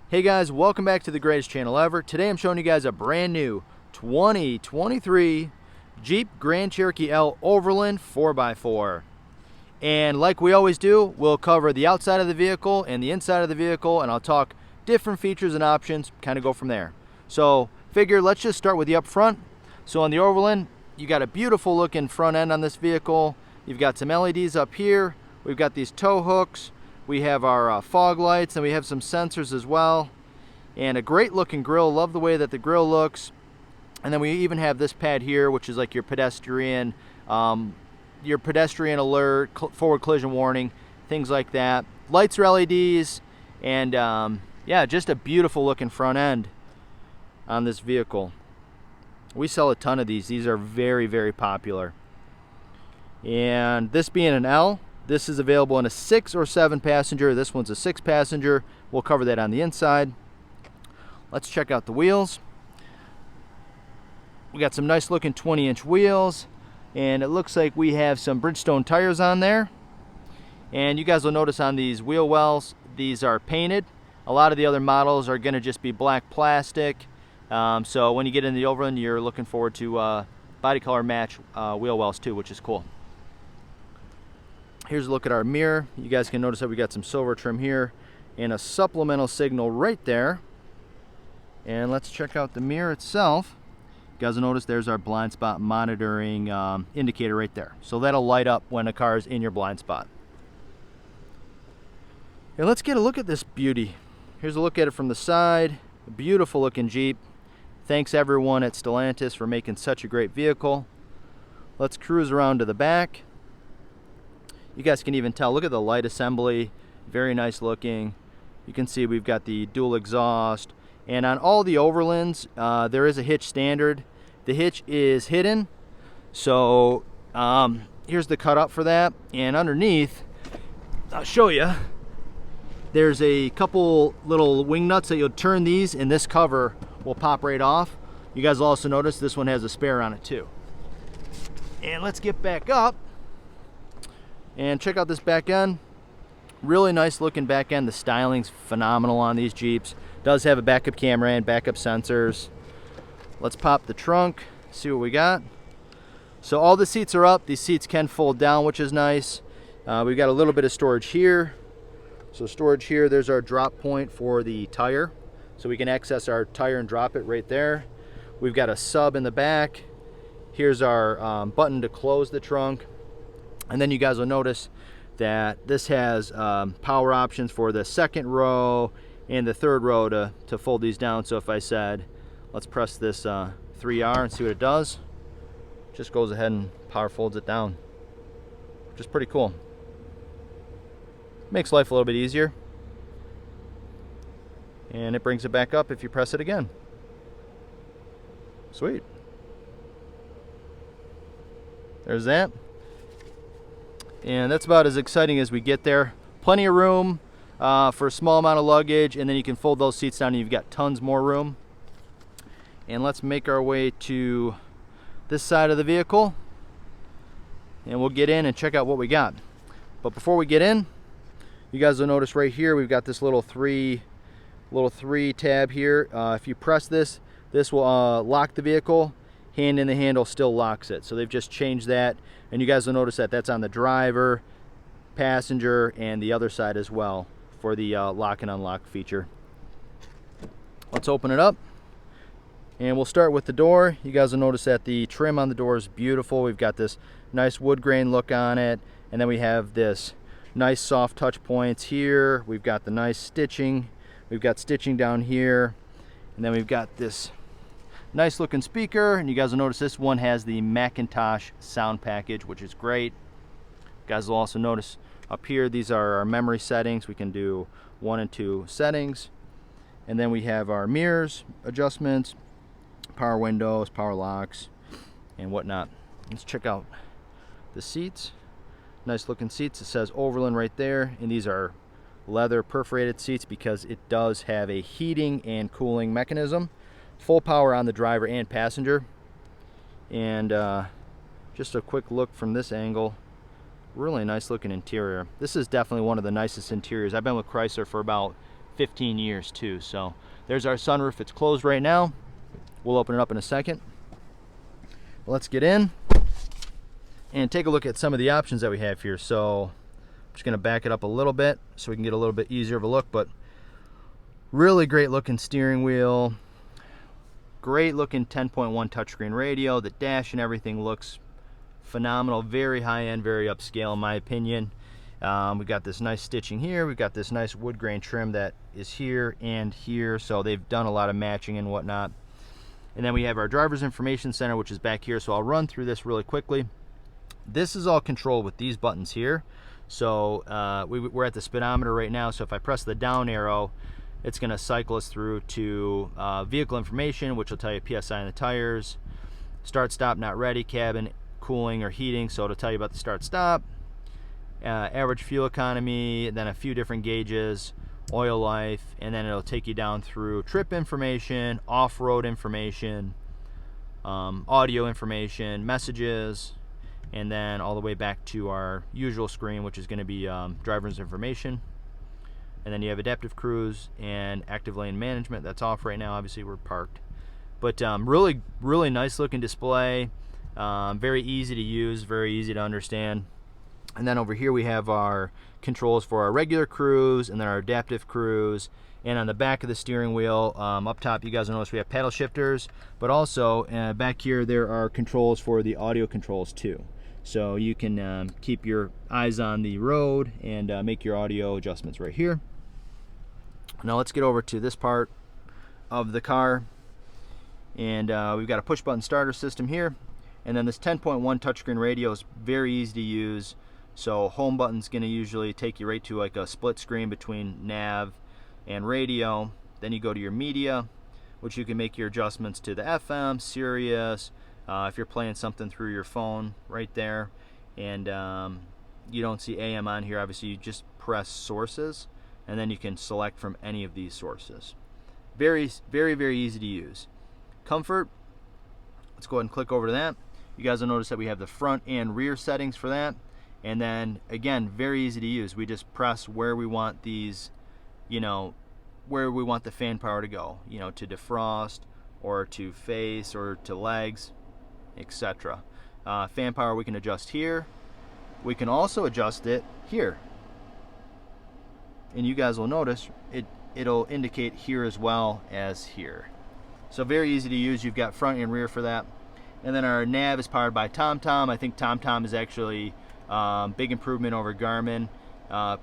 Hey guys, welcome back to the greatest channel ever. Today I'm showing you guys a brand new 2023 Jeep Grand Cherokee L Overland 4x4. And like we always do, we'll cover the outside of the vehicle and the inside of the vehicle, and I'll talk different features and options, kind of go from there. So figure let's just start with the up front. So on the Overland, you got a beautiful looking front end on this vehicle. You've got some LEDs up here. We've got these tow hooks. We have our fog lights, and we have some sensors as well. And a great looking grille. Love the way that the grille looks. And then we even have this pad here, which is like your pedestrian alert, forward collision warning, things like that. Lights are LEDs, and yeah, just a beautiful looking front end on this vehicle. We sell a ton of these. These are very, very popular. And this being an L, this is available in a 6 or 7 passenger. This one's a 6 passenger. We'll cover that on the inside. Let's check out the wheels. We got some nice looking 20-inch wheels, and it looks like we have some Bridgestone tires on there. And you guys will notice on these wheel wells, these are painted. A lot of the other models are going to just be black plastic. So when you get in the Overland, you're looking forward to body color match wheel wells too, which is cool. Here's a look at our mirror. You guys can notice that we got some silver trim here and a supplemental signal right there. And let's check out the mirror itself. You guys will notice there's our blind spot monitoring indicator right there. So that'll light up when a car is in your blind spot. And let's get a look at this beauty. Here's a look at it from the side. A beautiful looking Jeep. Thanks everyone at Stellantis for making such a great vehicle. Let's cruise around to the back. You guys can even tell, look at the light assembly, very nice looking. You can see we've got the dual exhaust, and on all the Overlands there is a hitch standard. The hitch is hidden, so here's the cutout for that, and underneath, I'll show you, there's a couple little wing nuts that you'll turn these, and this cover will pop right off. You guys will also notice this one has a spare on it too. And let's get back up and check out this back end. Really nice looking back end. The styling's phenomenal on these Jeeps. Does have a backup camera and backup sensors. Let's pop the trunk, see what we got. So all the seats are up. These seats can fold down, which is nice. We've got a little bit of storage here. So storage here, there's our drop point for the tire. So we can access our tire and drop it right there. We've got a sub in the back. Here's our button to close the trunk. And then you guys will notice that this has power options for the second row and the third row to fold these down. So if I said, let's press this 3R and see what it does, it just goes ahead and power folds it down, which is pretty cool. Makes life a little bit easier. And it brings it back up if you press it again. Sweet. There's that. And that's about as exciting as we get there. Plenty of room for a small amount of luggage, and then you can fold those seats down and you've got tons more room. And let's make our way to this side of the vehicle, and we'll get in and check out what we got. But before we get in, you guys will notice right here we've got this little three tab here. If you press this, this will lock the vehicle. Hand in the handle still locks it. So they've just changed that, and you guys will notice that that's on the driver, passenger, and the other side as well for the lock and unlock feature. Let's open it up, and we'll start with the door. You guys will notice that the trim on the door is beautiful. We've got this nice wood grain look on it, and then we have this nice soft touch points here. We've got the nice stitching. We've got stitching down here, and then we've got this nice looking speaker, and you guys will notice this one has the McIntosh sound package, which is great. You guys will also notice up here, these are our memory settings. We can do 1 and 2 settings. And then we have our mirrors, adjustments, power windows, power locks, and whatnot. Let's check out the seats. Nice looking seats. It says Overland right there, and these are leather perforated seats because it does have a heating and cooling mechanism. Full power on the driver and passenger. And just a quick look from this angle. Really nice looking interior. This is definitely one of the nicest interiors. I've been with Chrysler for about 15 years too. So there's our sunroof. It's closed right now. We'll open it up in a second. Let's get in and take a look at some of the options that we have here. So I'm just gonna back it up a little bit so we can get a little bit easier of a look, but really great looking steering wheel, great looking 10.1 touchscreen radio. The dash and everything looks phenomenal, very high end, very upscale in my opinion. We've got this nice stitching here. We've got this nice wood grain trim that is here and here, so they've done a lot of matching and whatnot. And then we have our driver's information center, which is back here, so I'll run through this really quickly. This is all controlled with these buttons here. So we're at the speedometer right now, so if I press the down arrow, it's going to cycle us through to vehicle information, which will tell you PSI on the tires, start stop not ready, cabin cooling or heating, so it'll tell you about the start stop, average fuel economy, then a few different gauges, oil life, and then it'll take you down through trip information, off-road information, audio information, messages, and then all the way back to our usual screen, which is going to be driver's information. And then you have adaptive cruise and active lane management. That's off right now, obviously we're parked, but really nice looking display, very easy to use, very easy to understand. And then over here we have our controls for our regular cruise and then our adaptive cruise. And on the back of the steering wheel, up top, you guys will notice we have paddle shifters, but also back here there are controls for the audio controls too. So you can keep your eyes on the road and make your audio adjustments right here. Now let's get over to this part of the car. And we've got a push button starter system here. And then this 10.1 touchscreen radio is very easy to use. So home button's gonna usually take you right to like a split screen between nav and radio. Then you go to your media, which you can make your adjustments to the FM, Sirius, if you're playing something through your phone right there. And you don't see AM on here, obviously you just press sources and then you can select from any of these sources. Very easy to use. Comfort, let's go ahead and click over to that. You guys will notice that we have the front and rear settings for that. And then again, very easy to use. We just press where we want these, where we want the fan power to go, to defrost or to face or to legs, etc. Fan power we can adjust here. We can also adjust it here. And you guys will notice it'll indicate here as well as here. So very easy to use. You've got front and rear for that. And then our nav is powered by TomTom. I think TomTom is actually big improvement over Garmin.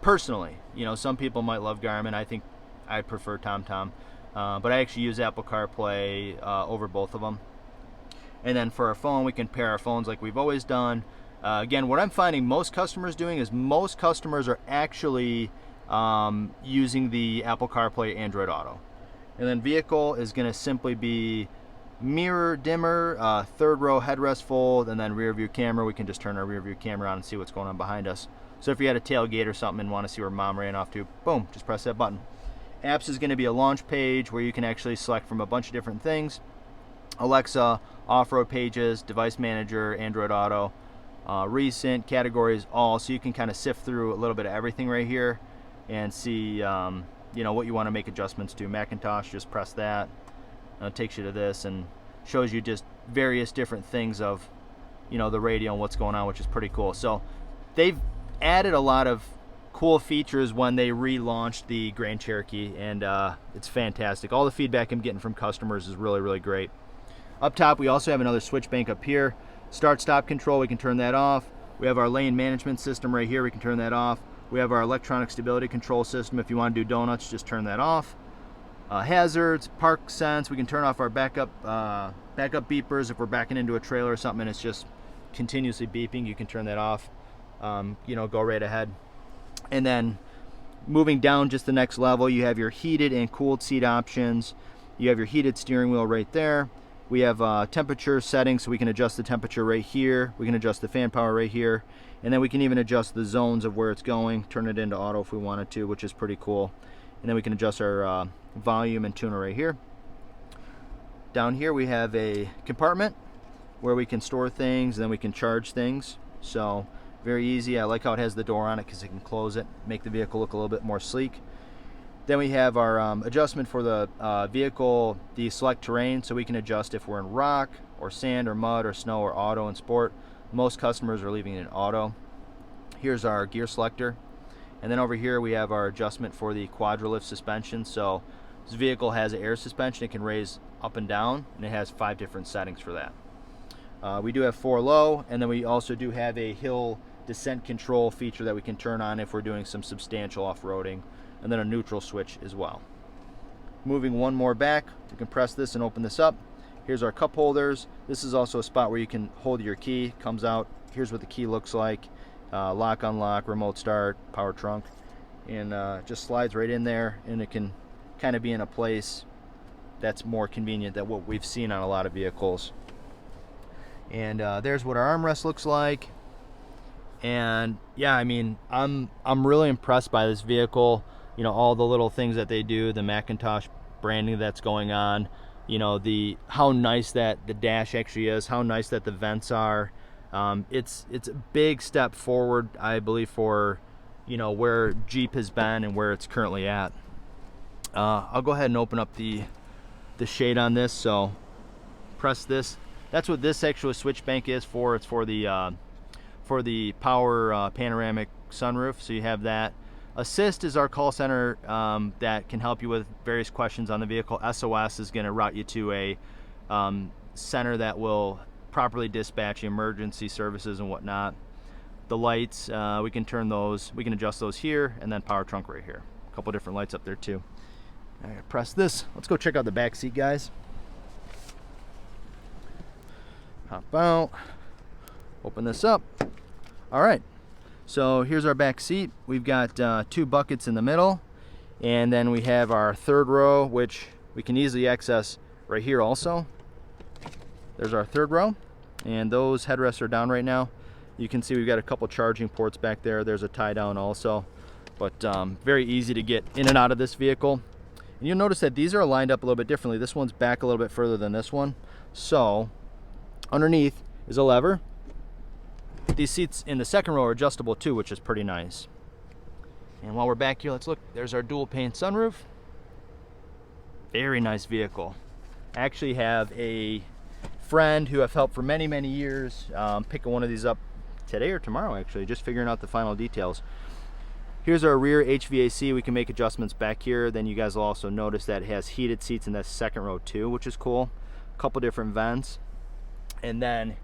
Personally, some people might love Garmin. I think I prefer TomTom, but I actually use Apple CarPlay over both of them. And then for our phone, we can pair our phones like we've always done. Again, what I'm finding most customers doing is most customers are actually using the Apple CarPlay Android Auto. And then vehicle is going to simply be mirror dimmer, third row headrest fold, and then rear view camera. We can just turn our rear view camera on and see what's going on behind us. So if you had a tailgate or something and want to see where mom ran off to, boom, just press that button. Apps is going to be a launch page where you can actually select from a bunch of different things. Alexa, off-road pages, device manager, Android Auto, recent, categories, all. So you can kind of sift through a little bit of everything right here and see what you want to make adjustments to. McIntosh, just press that. It takes you to this and shows you just various different things of the radio and what's going on, which is pretty cool. So they've added a lot of cool features when they relaunched the Grand Cherokee, and it's fantastic. All the feedback I'm getting from customers is really great. Up top we also have another switch bank up here. Start stop control, we can turn that off. We have our lane management system right here, we can turn that off. We have our electronic stability control system. If you want to do donuts, just turn that off. Hazards, park sense, we can turn off our backup beepers if we're backing into a trailer or something and it's just continuously beeping. You can turn that off. Go right ahead. And then moving down just the next level, you have your heated and cooled seat options. You have your heated steering wheel right there. We have temperature settings, so we can adjust the temperature right here. We can adjust the fan power right here. And then we can even adjust the zones of where it's going, turn it into auto if we wanted to, which is pretty cool. And then we can adjust our volume and tuner right here. Down here we have a compartment where we can store things and then we can charge things. So very easy. I like how it has the door on it because it can close it, make the vehicle look a little bit more sleek. Then we have our adjustment for the vehicle, the select terrain, so we can adjust if we're in rock or sand or mud or snow or auto and sport. Most customers are leaving it in auto. Here's our gear selector. And then over here we have our adjustment for the Quadralift Suspension. So this vehicle has an air suspension. It can raise up and down, and it has 5 different settings for that. We do have 4 low, and then we also do have a hill descent control feature that we can turn on if we're doing some substantial off-roading, and then a neutral switch as well. Moving one more back, we can press this and open this up. Here's our cup holders. This is also a spot where you can hold your key. Comes out. Here's what the key looks like. Lock, unlock, remote start, power trunk, and just slides right in there, and it can kind of be in a place that's more convenient than what we've seen on a lot of vehicles. And there's what our armrest looks like. And yeah, I mean, I'm really impressed by this vehicle. You know, all the little things that they do, the McIntosh branding that's going on, you know, how nice that the dash actually is, how nice that the vents are. It's a big step forward, I believe, for, you know, where Jeep has been and where it's currently at. I'll go ahead and open up the shade on this. So press this. That's what this actual switch bank is for. It's for the power panoramic sunroof. So you have that. Assist is our call center that can help you with various questions on the vehicle. SOS is going to route you to a center that will properly dispatch emergency services and whatnot. The lights, we can turn those, we can adjust those here, and then power trunk right here. A couple different lights up there too. All right, press this. Let's go check out the back seat, guys. Hop out, open this up. All right, so here's our back seat. We've got 2 buckets in the middle, and then we have our 3rd row, which we can easily access right here also. There's our 3rd row, and those headrests are down right now. You can see we've got a couple charging ports back there. There's a tie down also, but very easy to get in and out of this vehicle. And you'll notice that these are lined up a little bit differently. This one's back a little bit further than this one. So underneath is a lever. These seats in the 2nd row are adjustable too, which is pretty nice. And while we're back here, let's look. There's our dual pane sunroof. Very nice vehicle. I actually have a friend who I've helped for many years picking one of these up today or tomorrow, actually, just figuring out the final details. Here's our rear HVAC. We can make adjustments back here. Then you guys will also notice that it has heated seats in that 2nd row too, which is cool. A couple different vents. And then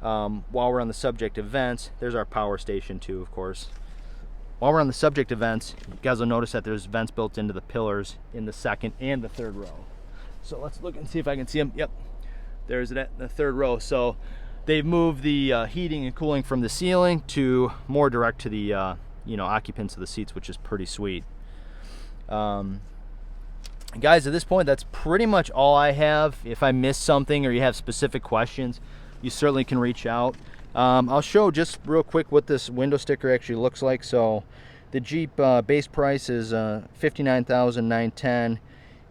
while we're on the subject of vents, there's our power station too, of course. While we're on the subject of vents, you guys will notice that there's vents built into the pillars in the 2nd and the 3rd row. So let's look and see if I can see them. Yep, there's that in the 3rd row. So they've moved the heating and cooling from the ceiling to more direct to the occupants of the seats, which is pretty sweet. Guys, at this point, that's pretty much all I have. If I missed something or you have specific questions, you certainly can reach out. I'll show just real quick what this window sticker actually looks like. So the Jeep base price is $59,910,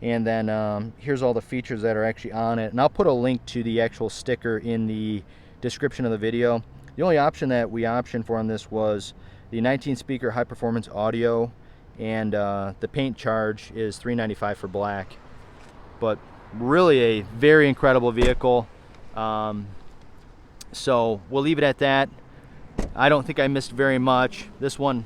and then here's all the features that are actually on it. And I'll put a link to the actual sticker in the description of the video. The only option that we optioned for on this was the 19-speaker high-performance audio, and the paint charge is $395 for black. But really a very incredible vehicle. So we'll leave it at that. I don't think I missed very much. This one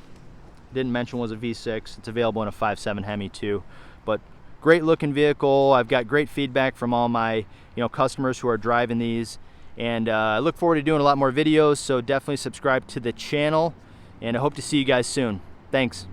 didn't mention was a V6. It's available in a 5.7 Hemi too. But great looking vehicle. I've got great feedback from all my customers who are driving these, and I look forward to doing a lot more videos. So definitely subscribe to the channel, and I hope to see you guys soon. Thanks.